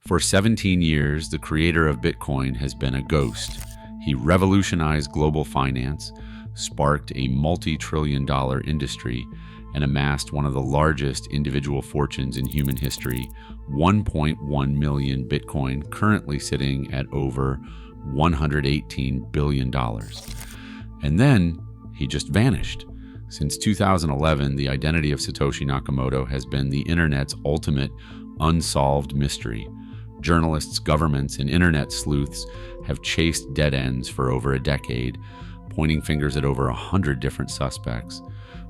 For 17 years, the creator of Bitcoin has been a ghost. He revolutionized global finance, sparked a multi-trillion-dollar industry, and amassed one of the largest individual fortunes in human history, 1.1 million Bitcoin, currently sitting at over $118 billion. And then he just vanished. Since 2011, the identity of Satoshi Nakamoto has been the internet's ultimate unsolved mystery. Journalists, governments, and internet sleuths have chased dead ends for over a decade, pointing fingers at over 100 different suspects.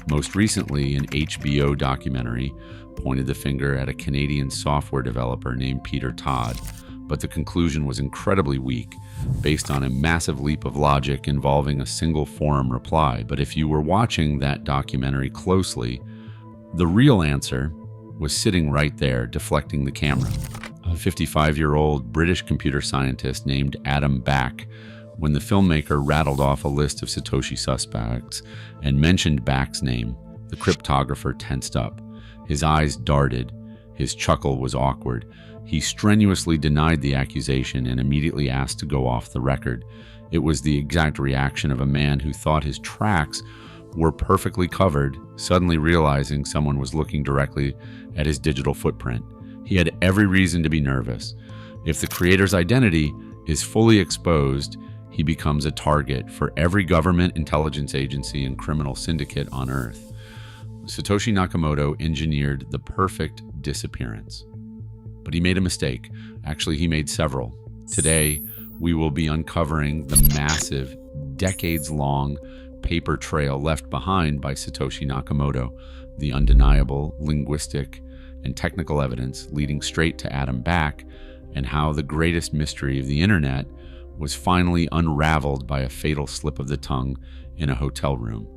Most recently, an HBO documentary pointed the finger at a Canadian software developer named Peter Todd, but the conclusion was incredibly weak, based on a massive leap of logic involving a single forum reply. But if you were watching that documentary closely, the real answer was sitting right there, deflecting the camera. A 55-year-old British computer scientist named Adam Back. When the filmmaker rattled off a list of Satoshi suspects and mentioned Back's name, the cryptographer tensed up. His eyes darted. His chuckle was awkward. He strenuously denied the accusation and immediately asked to go off the record. It was the exact reaction of a man who thought his tracks were perfectly covered, suddenly realizing someone was looking directly at his digital footprint. He had every reason to be nervous. If the creator's identity is fully exposed, he becomes a target for every government, intelligence agency, and criminal syndicate on Earth. Satoshi Nakamoto engineered the perfect disappearance. But he made a mistake. Actually, he made several. Today, we will be uncovering the massive, decades-long paper trail left behind by Satoshi Nakamoto, the undeniable linguistic and technical evidence leading straight to Adam Back, and how the greatest mystery of the internet was finally unraveled by a fatal slip of the tongue in a hotel room.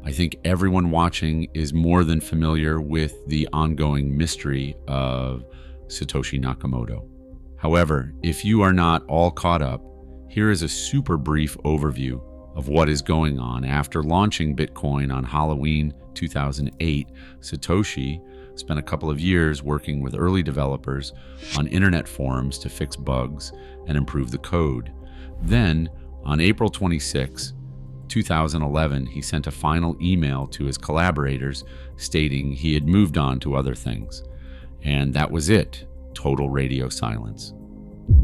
I think everyone watching is more than familiar with the ongoing mystery of Satoshi Nakamoto. However, if you are not all caught up, here is a super brief overview of what is going on. After launching Bitcoin on Halloween 2008, Satoshi spent a couple of years working with early developers on internet forums to fix bugs and improve the code. Then, on April 26, 2011, he sent a final email to his collaborators stating he had moved on to other things. And that was it. Total radio silence.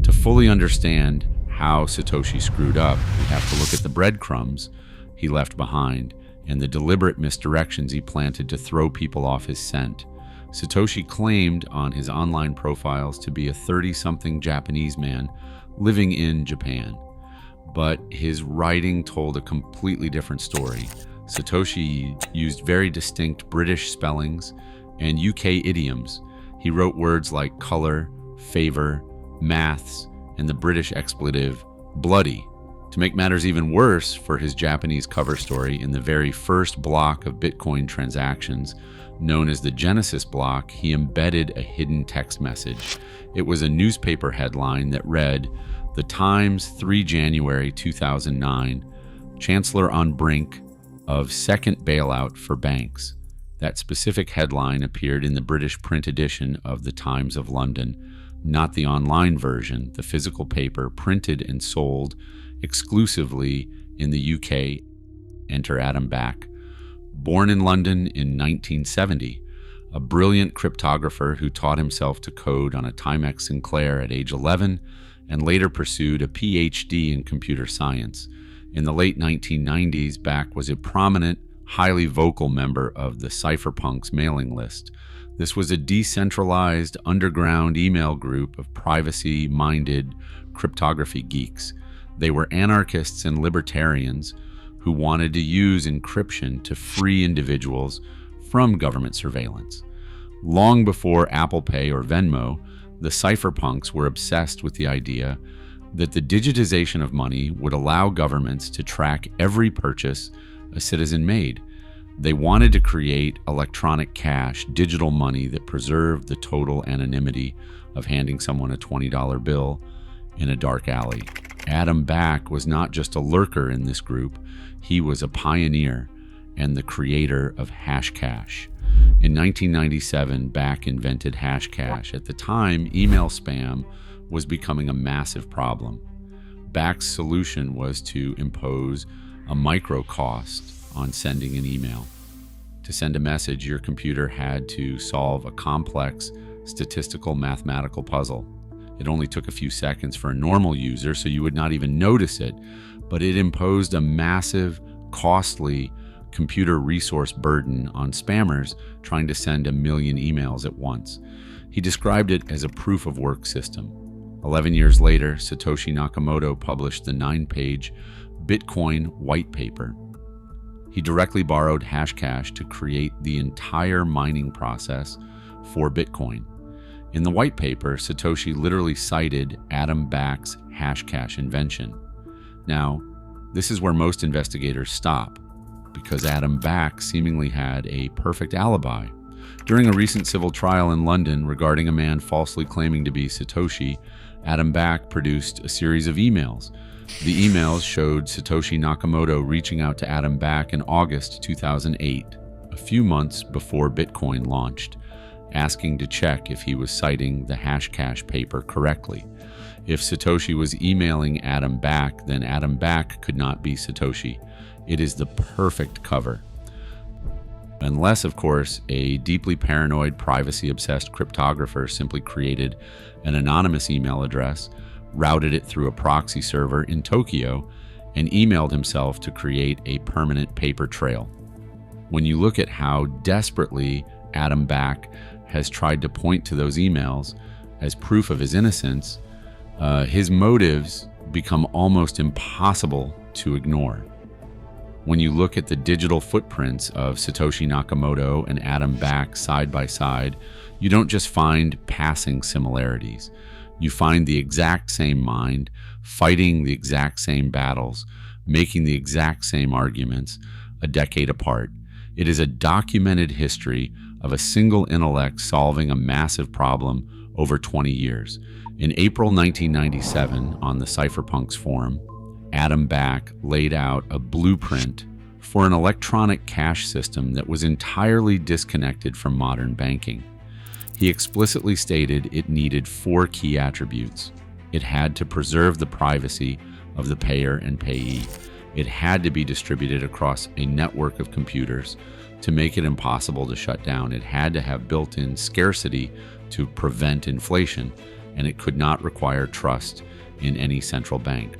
To fully understand how Satoshi screwed up, we have to look at the breadcrumbs he left behind and the deliberate misdirections he planted to throw people off his scent. Satoshi claimed on his online profiles to be a 30-something Japanese man living in Japan. But his writing told a completely different story. Satoshi used very distinct British spellings and UK idioms. He wrote words like color, favor, maths, and the British expletive bloody. To make matters even worse for his Japanese cover story, in the very first block of Bitcoin transactions, known as the Genesis block, he embedded a hidden text message. It was a newspaper headline that read, "The Times, 3 January 2009, Chancellor on brink of second bailout for banks." That specific headline appeared in the British print edition of the Times of London, not the online version, the physical paper printed and sold exclusively in the UK. Enter Adam Back. Born in London in 1970, a brilliant cryptographer who taught himself to code on a Timex Sinclair at age 11 and later pursued a PhD in computer science. In the late 1990s, Back was a prominent, highly vocal member of the Cypherpunks mailing list. This was a decentralized, underground email group of privacy-minded cryptography geeks. They were anarchists and libertarians who wanted to use encryption to free individuals from government surveillance. Long before Apple Pay or Venmo, the cypherpunks were obsessed with the idea that the digitization of money would allow governments to track every purchase a citizen made. They wanted to create electronic cash, digital money that preserved the total anonymity of handing someone a $20 bill in a dark alley. Adam Back was not just a lurker in this group, he was a pioneer and the creator of Hashcash. In 1997, Back invented Hashcash. At the time, email spam was becoming a massive problem. Back's solution was to impose a micro cost on sending an email. To send a message, your computer had to solve a complex statistical mathematical puzzle. It only took a few seconds for a normal user, so you would not even notice it, but it imposed a massive, costly computer resource burden on spammers trying to send 1 million emails at once. He described it as a proof-of-work system. 11 years later, Satoshi Nakamoto published the 9-page Bitcoin white paper. He directly borrowed Hashcash to create the entire mining process for Bitcoin. In the white paper, Satoshi literally cited Adam Back's Hashcash invention. Now, this is where most investigators stop, because Adam Back seemingly had a perfect alibi. During a recent civil trial in London regarding a man falsely claiming to be Satoshi, Adam Back produced a series of emails. The emails showed Satoshi Nakamoto reaching out to Adam Back in August 2008, a few months before Bitcoin launched, asking to check if he was citing the Hashcash paper correctly. If Satoshi was emailing Adam Back, then Adam Back could not be Satoshi. It is the perfect cover. Unless, of course, a deeply paranoid, privacy-obsessed cryptographer simply created an anonymous email address, routed it through a proxy server in Tokyo, and emailed himself to create a permanent paper trail. When you look at how desperately Adam Back has tried to point to those emails as proof of his innocence, his motives become almost impossible to ignore. When you look at the digital footprints of Satoshi Nakamoto and Adam Back side by side, you don't just find passing similarities. You find the exact same mind, fighting the exact same battles, making the exact same arguments, a decade apart. It is a documented history of a single intellect solving a massive problem over 20 years. In April 1997, on the Cypherpunks forum, Adam Back laid out a blueprint for an electronic cash system that was entirely disconnected from modern banking. He explicitly stated it needed 4 key attributes. It had to preserve the privacy of the payer and payee. It had to be distributed across a network of computers to make it impossible to shut down. It had to have built-in scarcity to prevent inflation, and it could not require trust in any central bank.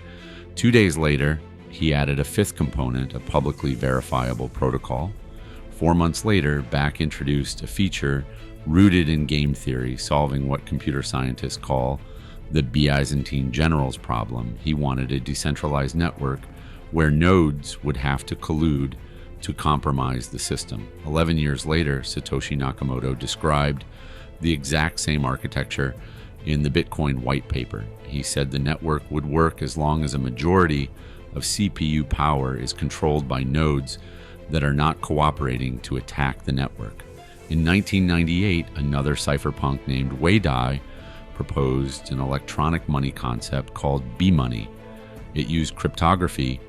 2 days later, he added a 5th component, a publicly verifiable protocol. 4 months later, Back introduced a feature rooted in game theory, solving what computer scientists call the Byzantine generals problem. He wanted a decentralized network where nodes would have to collude to compromise the system. 11 years later, Satoshi Nakamoto described the exact same architecture in the Bitcoin white paper. He said the network would work as long as a majority of CPU power is controlled by nodes that are not cooperating to attack the network. In 1998, another cypherpunk named Weidai proposed an electronic money concept called B-money. It used cryptography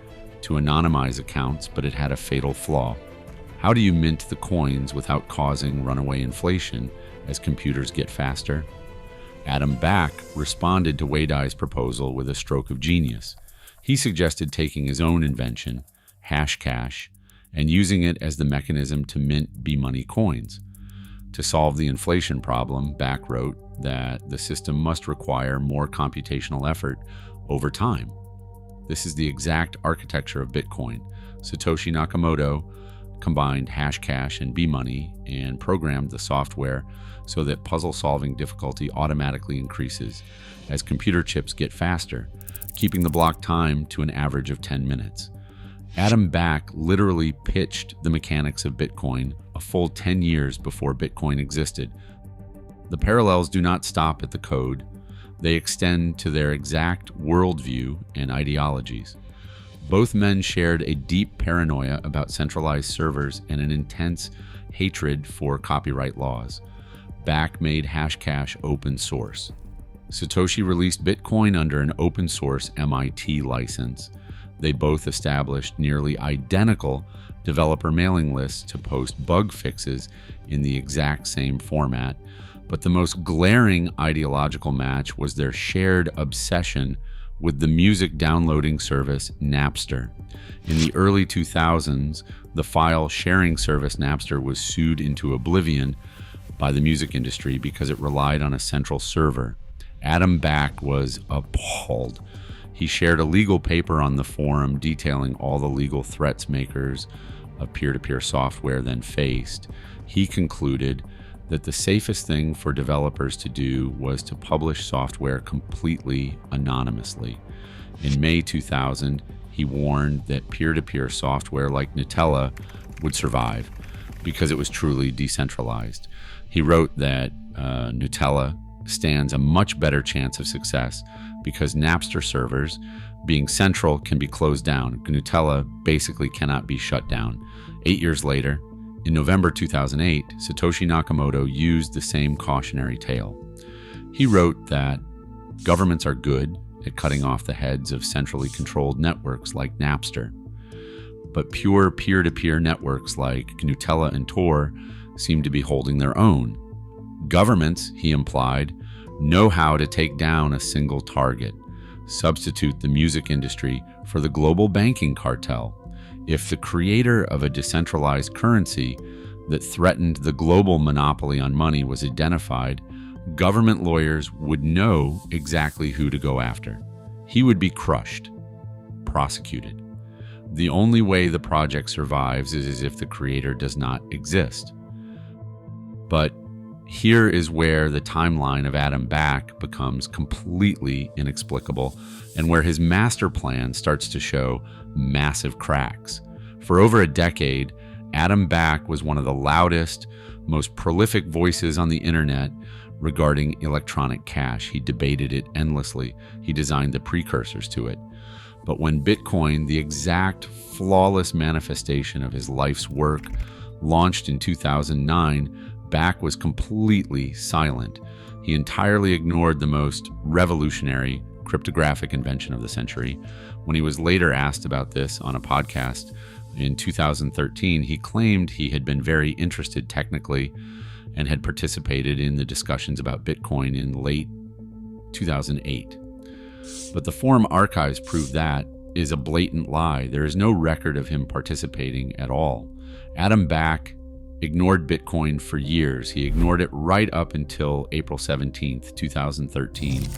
to anonymize accounts, but it had a fatal flaw. How do you mint the coins without causing runaway inflation as computers get faster? Adam Back responded to Weidai's proposal with a stroke of genius. He suggested taking his own invention, Hashcash, and using it as the mechanism to mint B-money coins. To solve the inflation problem, Back wrote that the system must require more computational effort over time. This is the exact architecture of Bitcoin. Satoshi Nakamoto combined Hashcash and B-money and programmed the software so that puzzle-solving difficulty automatically increases as computer chips get faster, keeping the block time to an average of 10 minutes. Adam Back literally pitched the mechanics of Bitcoin a full 10 years before Bitcoin existed. The parallels do not stop at the code. They extend to their exact worldview and ideologies. Both men shared a deep paranoia about centralized servers and an intense hatred for copyright laws. Back made Hashcash open source. Satoshi released Bitcoin under an open source MIT license. They both established nearly identical developer mailing lists to post bug fixes in the exact same format, but the most glaring ideological match was their shared obsession with the music downloading service Napster. In the early 2000s, the file sharing service Napster was sued into oblivion by the music industry because it relied on a central server. Adam Back was appalled. He shared a legal paper on the forum detailing all the legal threats makers of peer-to-peer software then faced. He concluded that the safest thing for developers to do was to publish software completely anonymously. In May 2000, he warned that peer-to-peer software like Nutella would survive because it was truly decentralized. He wrote that Nutella stands a much better chance of success because Napster servers, being central, can be closed down. Nutella basically cannot be shut down. 8 years later, in November 2008, Satoshi Nakamoto used the same cautionary tale. He wrote that governments are good at cutting off the heads of centrally controlled networks like Napster, but pure peer-to-peer networks like Nutella and Tor seem to be holding their own. Governments, he implied, know how to take down a single target, substitute the music industry for the global banking cartel. If the creator of a decentralized currency that threatened the global monopoly on money was identified, government lawyers would know exactly who to go after. He would be crushed, prosecuted. The only way the project survives is if the creator does not exist. But here is where the timeline of Adam Back becomes completely inexplicable and where his master plan starts to show massive cracks. For over a decade, Adam Back was one of the loudest, most prolific voices on the internet regarding electronic cash. He debated it endlessly. He designed the precursors to it. But when Bitcoin, the exact flawless manifestation of his life's work, launched in 2009, Back was completely silent. He entirely ignored the most revolutionary cryptographic invention of the century. When he was later asked about this on a podcast in 2013, he claimed he had been very interested technically and had participated in the discussions about Bitcoin in late 2008. But the forum archives prove that is a blatant lie. There is no record of him participating at all. Adam Back ignored Bitcoin for years. He ignored it right up until April 17th, 2013.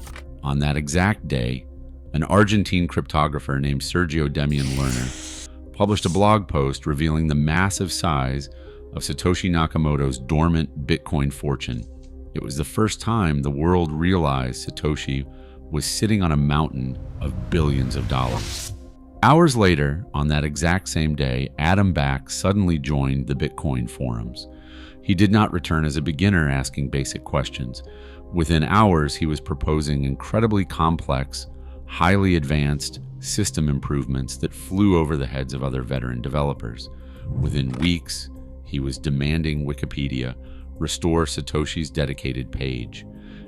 On that exact day, an Argentine cryptographer named Sergio Demian Lerner published a blog post revealing the massive size of Satoshi Nakamoto's dormant Bitcoin fortune. It was the first time the world realized Satoshi was sitting on a mountain of billions of dollars. Hours later, on that exact same day, Adam Back suddenly joined the Bitcoin forums. He did not return as a beginner asking basic questions. Within hours, he was proposing incredibly complex, highly advanced system improvements that flew over the heads of other veteran developers. Within weeks, he was demanding Wikipedia restore Satoshi's dedicated page.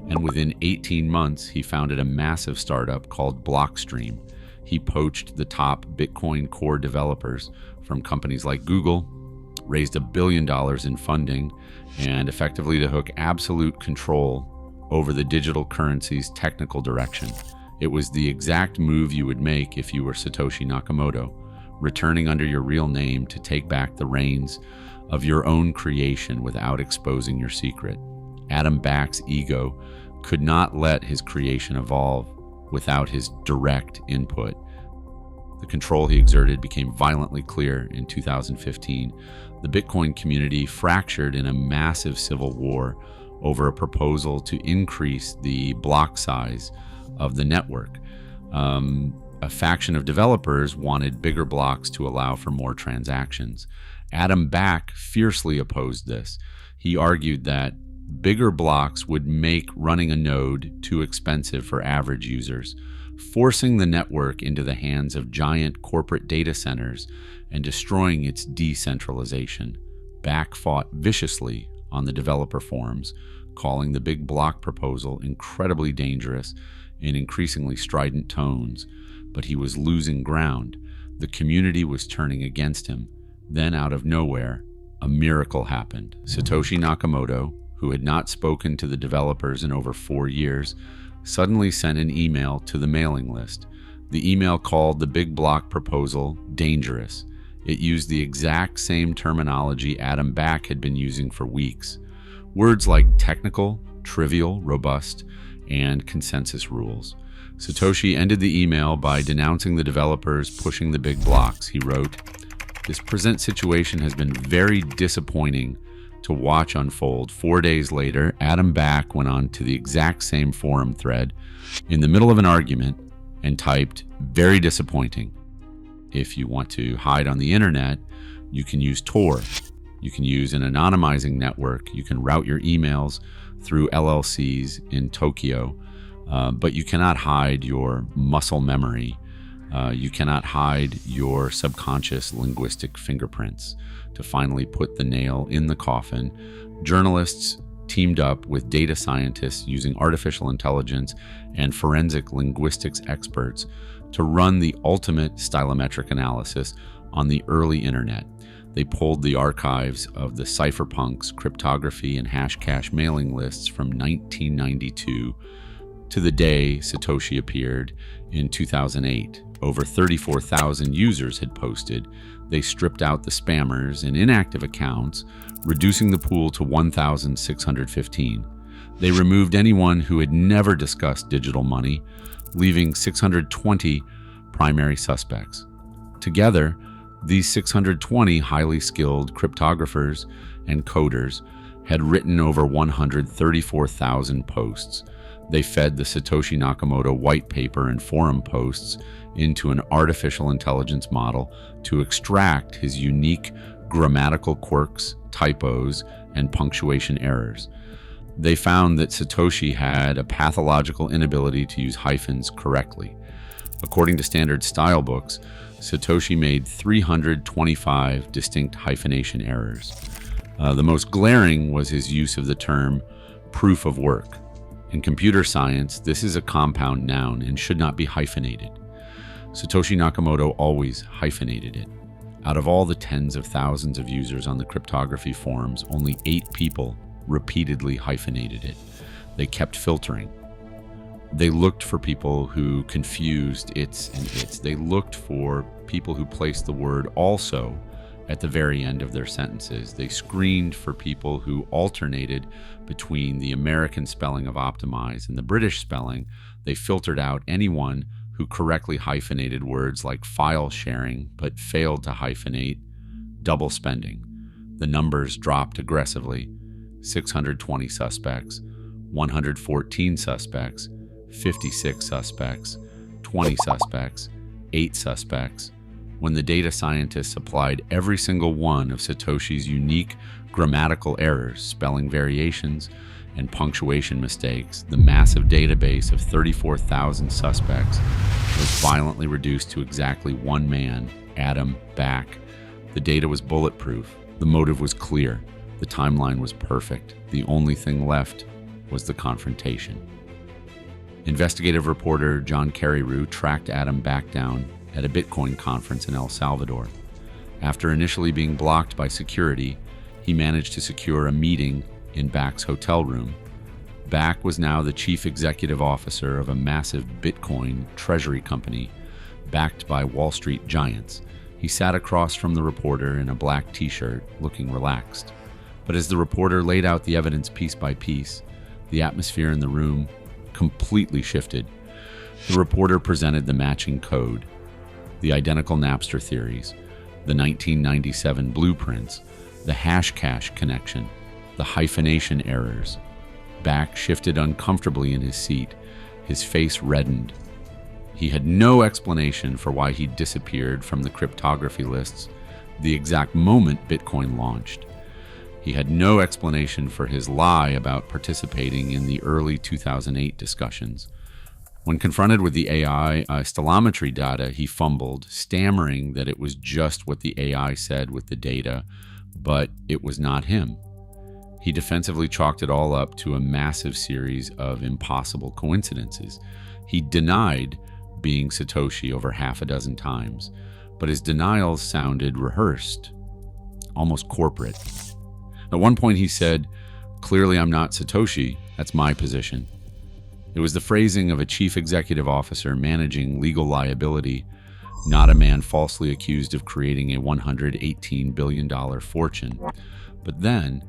And within 18 months, he founded a massive startup called Blockstream. He poached the top Bitcoin core developers from companies like Google, raised $1 billion in funding, and effectively took absolute control over the digital currency's technical direction. It was the exact move you would make if you were Satoshi Nakamoto, returning under your real name to take back the reins of your own creation without exposing your secret. Adam Back's ego could not let his creation evolve without his direct input. The control he exerted became violently clear in 2015. The Bitcoin community fractured in a massive civil war over a proposal to increase the block size of the network. A faction of developers wanted bigger blocks to allow for more transactions. Adam Back fiercely opposed this. He argued that bigger blocks would make running a node too expensive for average users, forcing the network into the hands of giant corporate data centers and destroying its decentralization. Back fought viciously on the developer forums, calling the big block proposal incredibly dangerous in increasingly strident tones. But he was losing ground. The community was turning against him. Then, out of nowhere, a miracle happened. Satoshi Nakamoto, who had not spoken to the developers in over 4 years, suddenly sent an email to the mailing list. The email called the big block proposal dangerous. It used the exact same terminology Adam Back had been using for weeks. Words like technical, trivial, robust, and consensus rules. Satoshi ended the email by denouncing the developers pushing the big blocks. He wrote, "This present situation has been very disappointing to watch unfold." 4 days later, Adam Back went on to the exact same forum thread in the middle of an argument and typed, "Very disappointing." If you want to hide on the internet, you can use Tor. You can use an anonymizing network. You can route your emails through LLCs in Tokyo, but you cannot hide your muscle memory. You cannot hide your subconscious linguistic fingerprints. To finally put the nail in the coffin, journalists teamed up with data scientists using artificial intelligence and forensic linguistics experts to run the ultimate stylometric analysis on the early internet. They pulled the archives of the cypherpunks, cryptography, and hashcash mailing lists from 1992 to the day Satoshi appeared in 2008. Over 34,000 users had posted. They stripped out the spammers and inactive accounts, reducing the pool to 1,615. They removed anyone who had never discussed digital money, leaving 620 primary suspects. Together, these 620 highly skilled cryptographers and coders had written over 134,000 posts. They fed the Satoshi Nakamoto white paper and forum posts into an artificial intelligence model to extract his unique grammatical quirks, typos, and punctuation errors. They found that Satoshi had a pathological inability to use hyphens correctly. According to standard style books, Satoshi made 325 distinct hyphenation errors. The most glaring was his use of the term proof of work. In computer science, this is a compound noun and should not be hyphenated. Satoshi Nakamoto always hyphenated it. Out of all the tens of thousands of users on the cryptography forums, only 8 people repeatedly hyphenated it. They kept filtering. They looked for people who confused its and its. They looked for people who placed the word also at the very end of their sentences. They screened for people who alternated between the American spelling of optimize and the British spelling. They filtered out anyone who correctly hyphenated words like file sharing but failed to hyphenate double spending. The numbers dropped aggressively. 620 suspects, 114 suspects, 56 suspects, 20 suspects, 8 suspects. When the data scientists applied every single one of Satoshi's unique grammatical errors, spelling variations, and punctuation mistakes, the massive database of 34,000 suspects was violently reduced to exactly one man, Adam Back. The data was bulletproof. The motive was clear. The timeline was perfect. The only thing left was the confrontation. Investigative reporter John Carreyrou tracked Adam Back down at a Bitcoin conference in El Salvador. After initially being blocked by security, he managed to secure a meeting in Back's hotel room. Back was now the chief executive officer of a massive Bitcoin treasury company backed by Wall Street giants. He sat across from the reporter in a black t-shirt, looking relaxed. But as the reporter laid out the evidence piece by piece, the atmosphere in the room completely shifted. The reporter presented the matching code, the identical Napster theories, the 1997 blueprints, the hashcash connection, the hyphenation errors. Back shifted uncomfortably in his seat. His face reddened. He had no explanation for why he disappeared from the cryptography lists the exact moment Bitcoin launched. He had no explanation for his lie about participating in the early 2008 discussions. When confronted with the AI stylometry data, he fumbled, stammering that it was just what the AI said with the data, but it was not him. He defensively chalked it all up to a massive series of impossible coincidences. He denied being Satoshi over half a dozen times, but his denials sounded rehearsed, almost corporate. At one point he said, "Clearly I'm not Satoshi, that's my position." It was the phrasing of a chief executive officer managing legal liability, not a man falsely accused of creating a $118 billion fortune. But then,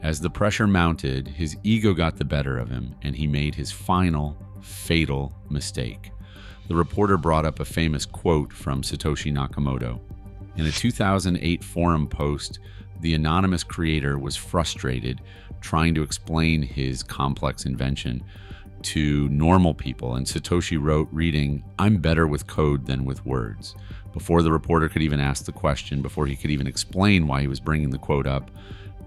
as the pressure mounted, his ego got the better of him, and he made his final, fatal mistake. The reporter brought up a famous quote from Satoshi Nakamoto. In a 2008 forum post, the anonymous creator was frustrated trying to explain his complex invention to normal people, and Satoshi wrote, reading, "I'm better with code than with words." Before the reporter could even ask the question, before he could even explain why he was bringing the quote up,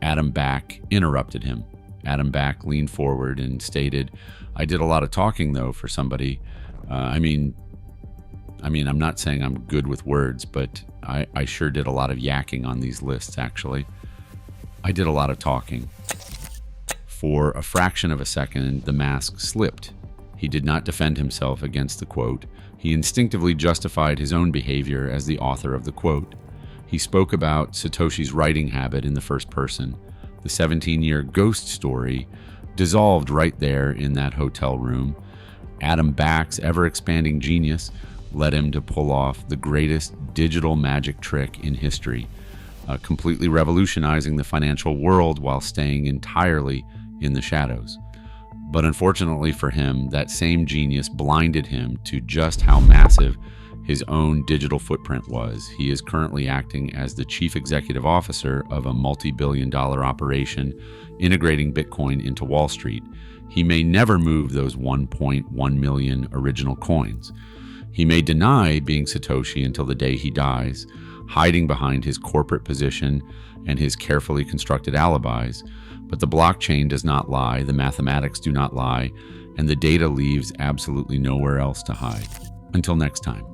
Adam Back interrupted him. Adam Back leaned forward and stated, "I did a lot of talking, though, for somebody. I mean, I'm not saying I'm good with words, but I sure did a lot of yakking on these lists, actually. I did a lot of talking." For a fraction of a second, the mask slipped. He did not defend himself against the quote. He instinctively justified his own behavior as the author of the quote. He spoke about Satoshi's writing habit in the first person. The 17-year ghost story dissolved right there in that hotel room. Adam Back's ever-expanding genius led him to pull off the greatest digital magic trick in history, completely revolutionizing the financial world while staying entirely in the shadows. But unfortunately for him, that same genius blinded him to just how massive his own digital footprint was. He is currently acting as the chief executive officer of a multi-billion-dollar operation integrating Bitcoin into Wall Street. He may never move those 1.1 million original coins. He may deny being Satoshi until the day he dies, hiding behind his corporate position and his carefully constructed alibis. But the blockchain does not lie, the mathematics do not lie, and the data leaves absolutely nowhere else to hide. Until next time.